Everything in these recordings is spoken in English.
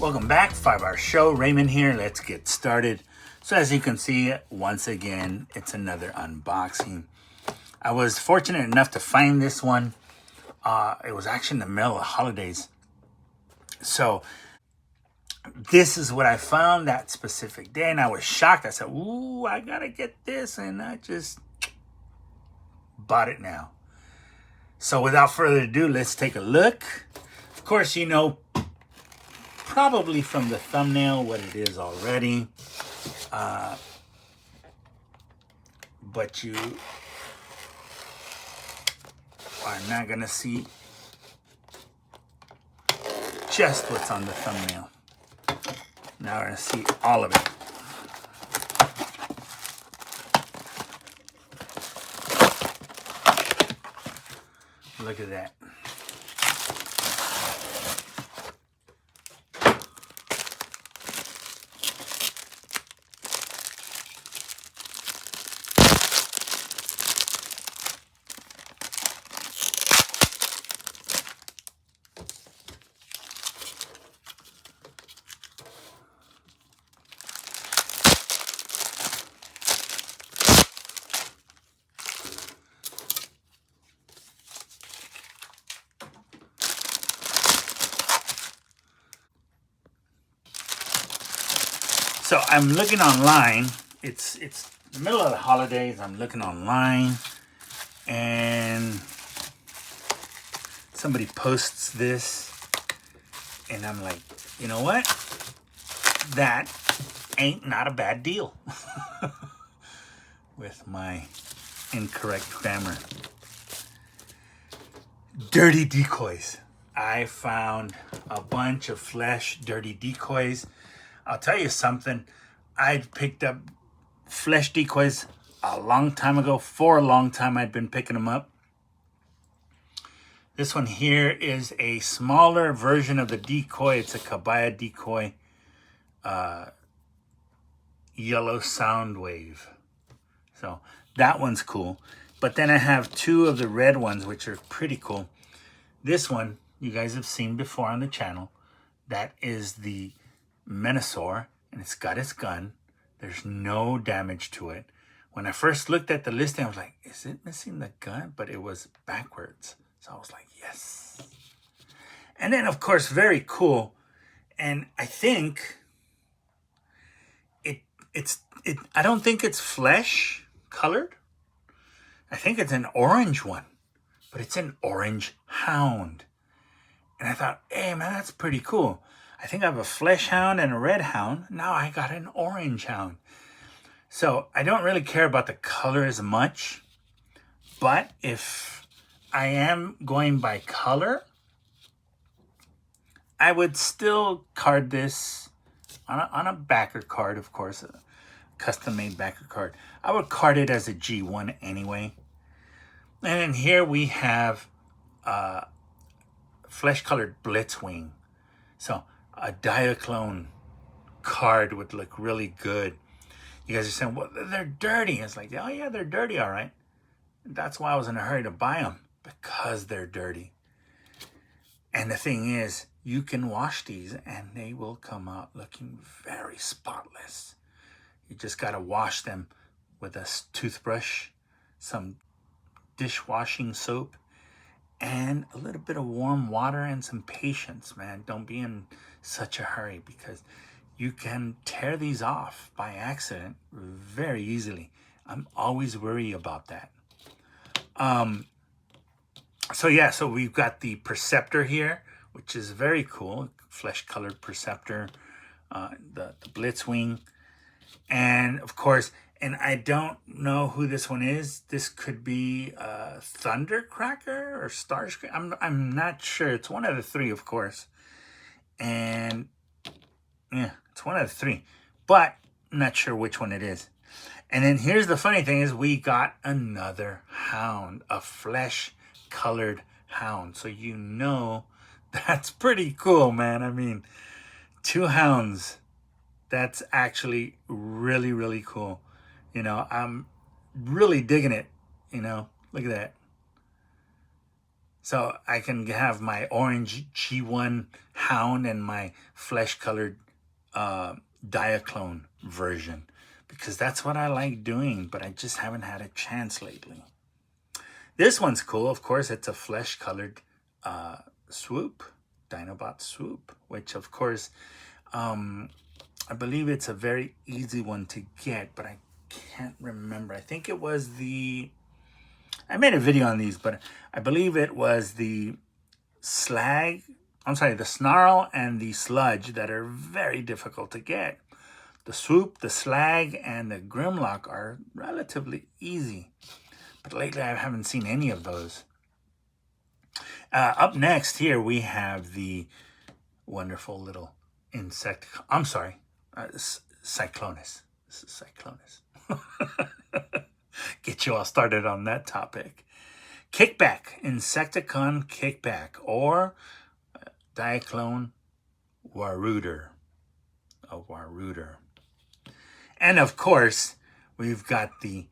Welcome back, 5-Hour Show. Raymond here. Let's get started. So as you can see, once again, it's another unboxing. I was fortunate enough to find this one. It was actually in the middle of the holidays. So this is what I found that specific day, and I was shocked. I said, ooh, I gotta get this, and I just bought it now. So without further ado, let's take a look. Of course, you know probably from the thumbnail what it is already, but you are not gonna see just what's on the thumbnail. Now we're gonna see all of it. Look at that. So I'm looking online. It's the middle of the holidays. I'm looking online, and somebody posts this, and I'm like, you know what? That ain't not a bad deal. With my incorrect grammar. Dirty Decoys. I found a bunch of Flesh Dirty Decoys. I'll tell you something. I picked up Flesh Decoys a long time ago. For a long time, I'd been picking them up. This one here is a smaller version of the decoy. It's a Kabaya decoy, yellow sound wave. So that one's cool. But then I have two of the red ones, which are pretty cool. This one, you guys have seen before on the channel. That is the Menosaur, and it's got its gun. There's no damage to it. When I first looked at the listing, I was like, is it missing the gun? But it was backwards. So I was like, yes. And then, of course, very cool. And I think I don't think it's flesh colored. I think it's an orange one, but it's an orange hound. And I thought, hey, man, that's pretty cool. I think I have a flesh hound and a red hound. Now I got an orange hound. So I don't really care about the color as much. But if I am going by color, I would still card this on a backer card, of course, a custom-made backer card. I would card it as a G1 anyway. And then here we have flesh-colored Blitzwing. So a Diaclone card would look really good. You guys are saying, well, they're dirty. It's like, oh yeah, they're dirty, all right. That's why I was in a hurry to buy them, because they're dirty. And the thing is, you can wash these and they will come out looking very spotless. You just got to wash them with a toothbrush, some dishwashing soap, and a little bit of warm water and some patience, man. Don't be in such a hurry, because you can tear these off by accident very easily. I'm always worried about that. So yeah, so we've got the Perceptor here, which is very cool. Flesh-colored Perceptor, the Blitzwing. And of course, and I don't know who this one is. This could be Thundercracker or Starscream. I'm not sure. It's one of the three, of course. And yeah, it's one of the three. But I'm not sure which one it is. And then here's the funny thing is we got another hound, a flesh-colored hound. So you know that's pretty cool, man. I mean, two hounds. That's actually really, really cool. You know, I'm really digging it. You know, look at that. So I can have my orange G1 Hound and my flesh-colored Diaclone version, because that's what I like doing, but I just haven't had a chance lately. This one's cool. Of course, it's a flesh-colored Swoop, Dinobot Swoop, which of course, I believe it's a very easy one to get, but I can't remember. I think it was I made a video on these, but I believe it was the the Snarl and the Sludge that are very difficult to get. The Swoop, the Slag, and the Grimlock are relatively easy. But lately I haven't seen any of those. Up next here we have the wonderful little insect. I'm sorry, Cyclonus. This is Cyclonus. Get you all started on that topic. Kickback, Insecticon Kickback, or Diaclone Waruder. A Waruder. And of course, we've got the,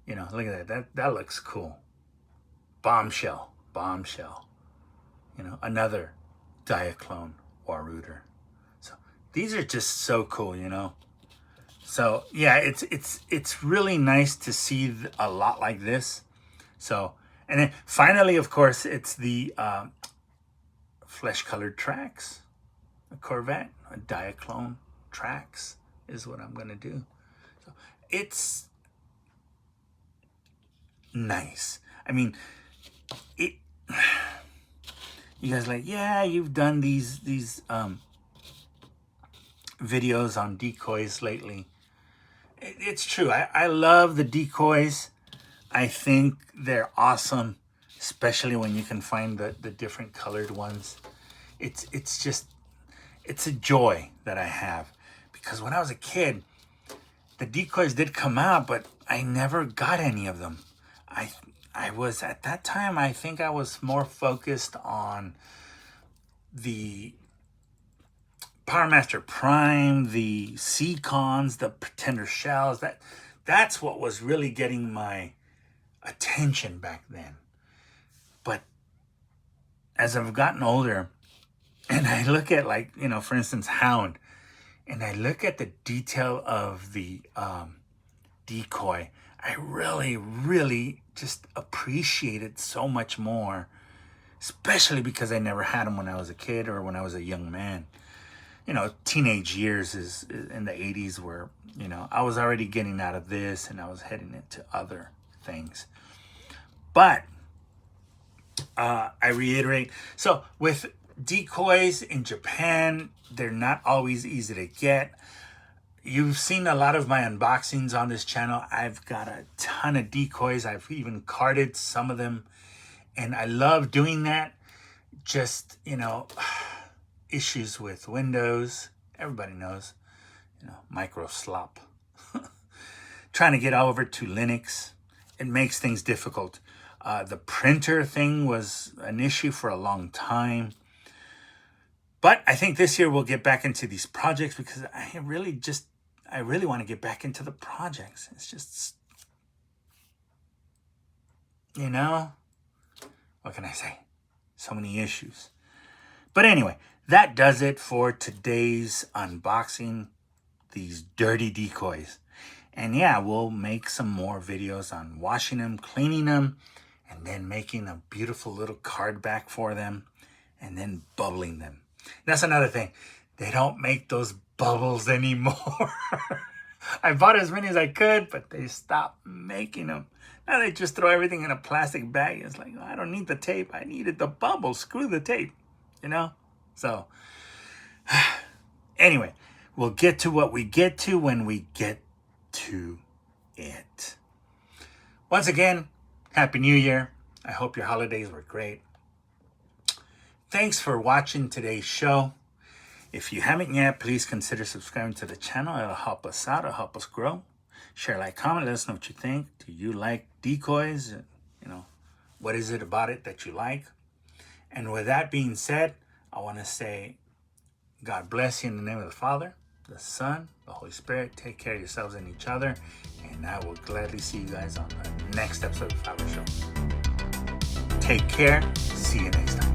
look at that. That looks cool. Bombshell. Another Diaclone Waruder. So these are just so cool, So yeah, it's really nice to see a lot like this. So, and then finally, of course, it's the flesh-colored tracks, a Corvette, a Diaclone tracks is what I'm gonna do. So it's nice. I mean, you guys like, yeah, you've done these videos on decoys lately. It's true. I love the decoys. I think they're awesome, especially when you can find the different colored ones. It's a joy that I have, because when I was a kid, the decoys did come out, but I never got any of them. I was, at that time, I think I was more focused on the Power Master Prime, the Seacons, the Pretender Shells. That's what was really getting my attention back then. But as I've gotten older, and I look at, like, for instance, Hound, and I look at the detail of the decoy, I really, really just appreciate it so much more, especially because I never had them when I was a kid or when I was a young man. Teenage years is in the 80s where, I was already getting out of this and I was heading into other things. But I reiterate, so with decoys in Japan, they're not always easy to get. You've seen a lot of my unboxings on this channel. I've got a ton of decoys. I've even carded some of them, and I love doing that. Just, issues with Windows. Everybody knows, micro slop. Trying to get over to Linux, it makes things difficult. The printer thing was an issue for a long time. But I think this year we'll get back into these projects, because I really want to get back into the projects. It's just, what can I say? So many issues. But anyway, that does it for today's unboxing, these dirty decoys. And yeah, we'll make some more videos on washing them, cleaning them, and then making a beautiful little card back for them, and then bubbling them. That's another thing. They don't make those bubbles anymore. I bought as many as I could, but they stopped making them. Now they just throw everything in a plastic bag. It's like, oh, I don't need the tape. I needed the bubble. Screw the tape, So, anyway, we'll get to what we get to when we get to it. Once again, Happy New Year. I hope your holidays were great. Thanks for watching today's show. If you haven't yet, please consider subscribing to the channel. It'll help us out. It'll help us grow. Share, like, comment. Let us know what you think. Do you like decoys? What is it about it that you like? And with that being said, I want to say God bless you in the name of the Father, the Son, the Holy Spirit. Take care of yourselves and each other. And I will gladly see you guys on the next episode of the Flower Show. Take care. see you next time.